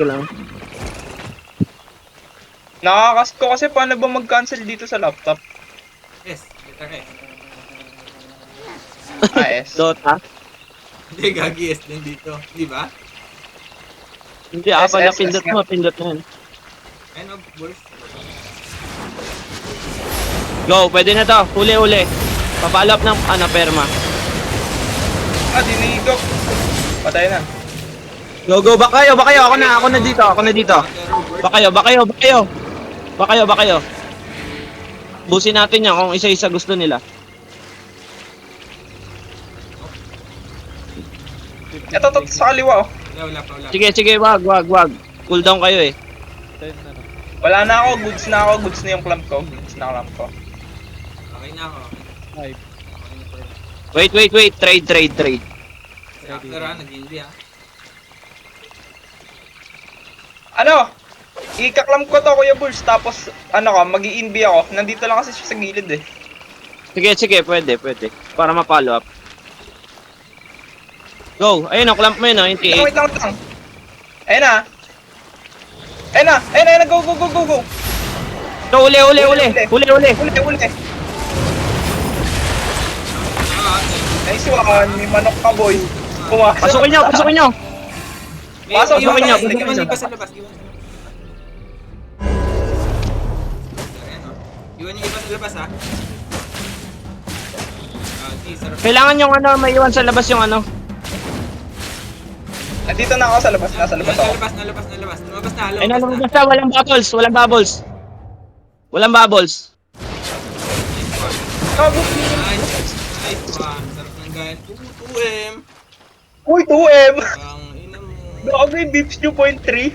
ko lang. Nakakas ko kasi paano ba mag-cancel dito sa laptop? Yes, letter S. AS. Dota? Hindi, gagi S din dito. Di ba? Hindi, pala SSS pindot nga. mo, pindot na yan. Ano, Bulls? Go, pwede na to. Uli. Papalo up ng perma. Dinigo. Patay na. Go, back kayo. Ako na dito. Back kayo. Busin natin yan kung isa-isa gusto nila. Ito, sa kaliwa, oh. Wala pa. Sige, wag. Cool down kayo eh. 10 na no. Wala na ako, goods na yung clamp ko. Okay na ako. 5. Wait. Trade. After nag-hindi Ano? Ikaklam ko to, Kuya Bulls, tapos, mag-i-inb ako. Nandito lang kasi siya sa gilid eh. Sige, pwede. Para ma-follow up. Go, ayun o, clamp mo yun o, yung T8. Wait lang. Ayun na, go. So, uli. Uli. Nice one, may manok ka, boy. Pumasok. Pasukin nyo. Pasok, pasukin niyo, Iwan pasukin niyo pa sa labas. Iwan niyo pa sa labas, ha? Sarap. Kailangan yung may iwan sa labas yung Nandito na ako sa labas, nasa labas ako. Nalabas na. Lumabas na. Ay, nalabas na, walang bubbles. Nice one. Sarap ng gaya. 2M. Uy, 2M! Ang ina mo. Grabe, beeps 2.3.